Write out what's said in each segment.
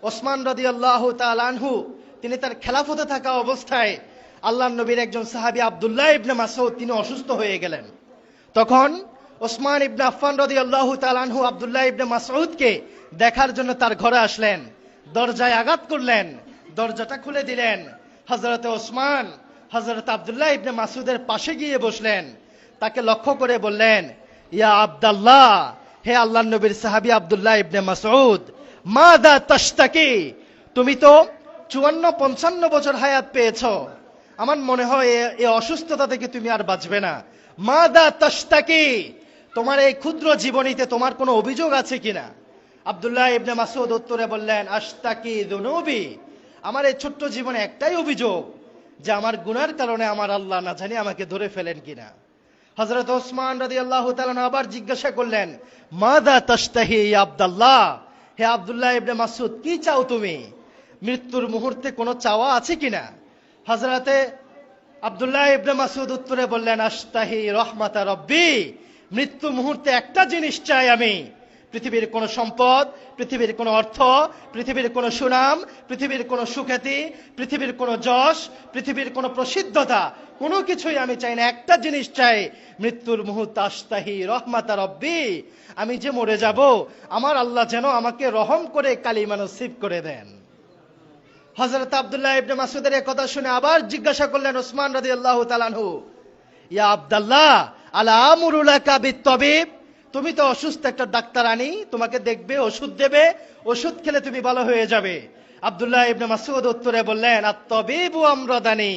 ওসমান রাদিয়াল্লাহু তাআলা আনহু তিনি তার খেলাফতে থাকা অবস্থায় আল্লাহর নবীর একজন সাহাবী আব্দুল্লাহ ইবনে মাসউদ তিনি অসুস্থ হয়ে গেলেন। তখন ওসমান ইবনে আফফান রাদিয়াল্লাহু তাআলা আনহু আব্দুল্লাহ ইবনে মাসউদকে দেখার জন্য তার ঘরে আসলেন, দরজায় আঘাত করলেন, দরজাটা খুলে দিলেন। হযরত ওসমান হযরত আব্দুল্লাহ ইবনে মাসউদের পাশে গিয়ে বসলেন, তাকে লক্ষ্য করে বললেন, ইয়া আব্দুল্লাহ, হে আল্লাহর নবীর সাহাবী আব্দুল্লাহ ইবনে মাসউদ, মাদা তাশতাকি, তুমি তো 54-55 বছর হায়াত পেয়েছো, আমার মনে হয় এই অসুস্থতা থেকে তুমি আর বাঁচবে না। মাদা তাশতাকি, তোমার এই ক্ষুদ্র জীবনীতে তোমার কোনো অভিযোগ আছে কিনা? আব্দুল্লাহ ইবনে মাসউদ উত্তরে বললেন, আশতাকি যুনুবি, আমার এই ছোট্ট জীবনে একটাই অভিযোগ যে আমার গুনার কারণে আমার আল্লাহ না জানি আমাকে ধরে ফেলেন কিনা। হযরত ওসমান রাদিয়াল্লাহু তাআলা আবার জিজ্ঞাসা করলেন, মাদা তাশতাহি ইয়া আব্দুল্লাহ, হে আব্দুল্লাহ ইবনে মাসউদ, কি চাও তুমি? মৃত্যুর মুহূর্তে কোনো চাওয়া আছে কিনা? হযরতে আব্দুল্লাহ ইবনে মাসউদ উত্তরে বললেন, আশতাহি রাহমাতা রাব্বি, মৃত্যু মুহূর্তে একটা জিনিস চাই আমি, পৃথিবীর কোন সম্পদ, পৃথিবীর কোন অর্থ, পৃথিবীর কোন সুনাম, পৃথিবীর কোন সুখ্যাতি, পৃথিবীর কোন যশ, পৃথিবীর কোন প্রসিদ্ধতা, কোনো কিছুই আমি চাই না, একটা জিনিস চাই, মৃত্যুর মুহূর্তে আশতাহি রাহমাতা রাব্বি, আমি যে মরে যাব আমার আল্লাহ যেন আমাকে রহম করে কালিমা নসিব করে দেন। হযরত আব্দুল্লাহ ইবনে মাসউদের এই কথা শুনে আবার জিজ্ঞাসা করলেন ওসমান রাদিয়াল্লাহু তাআলা আনহু, ইয়া আব্দুল্লাহ, আলা আমরু লাকা বিত-তাবিব, তুমি তো অসুস্থ, একটা ডাক্তার আনি, তোমাকে দেখবে, ওষুধ দেবে, ওষুধ খেলে তুমি ভালো হয়ে যাবে। আব্দুল্লাহ ইবনে মাসউদ উত্তরে বললেন, আত-তাবিবু আমরাদানি,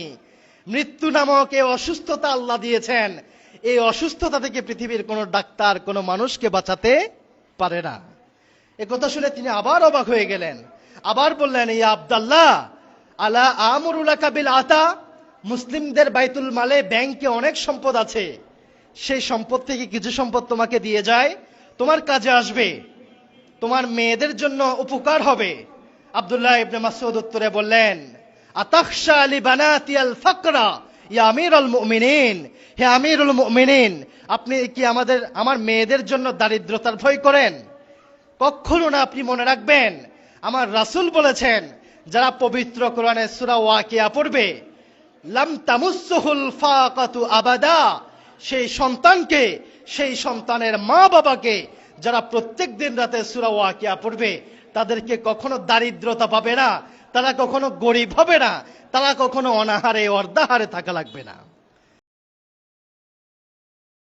মৃত্যু নামক এই অসুস্থতা আল্লাহ দিয়েছেন, এই অসুস্থতা থেকে পৃথিবীর কোন ডাক্তার কোন মানুষকে বাঁচাতে পারে না। এ কথা শুনে তিনি আবার অবাক হয়ে গেলেন, আবার বললেন, ইয়া আব্দুল্লাহ, আলা আমরু লাকা বিল আতা, মুসলিমদের বাইতুল মালে ব্যাংকে অনেক সম্পদ আছে, সেই সম্পদ থেকে কিছু সম্পদ তোমাকে দিয়ে যায়, তোমার কাজে আসবে, তোমার মেয়েদের জন্য উপকার হবে। আব্দুল্লাহ ইবনে মাসউদ উত্তরে বললেন, আতাখশা লি বানাতি আল ফাকরা ইয়া আমিরুল মুমিনিন, হে আমিরুল মুমিনিন, আপনি কি আমার মেয়েদের জন্য দারিদ্রতার ভয় করেন? কখনো না। আপনি মনে রাখবেন, আমার রাসূল বলেছেন, যারা পবিত্র কোরআনের সূরা ওয়াকিয়া পড়বে, লাম তামুসসুহুল ফাকাতু আবাদা, সেই সন্তানকে, সেই সন্তানের মা বাবাকে যারা প্রত্যেক দিন রাতে সূরা ওয়াকিয়া পড়বে, তাদেরকে কখনো দারিদ্রতা পাবে না, তারা কখনো গরিব হবে না, তারা কখনো অনাহারে অর্ধাহারে থাকা লাগবে না।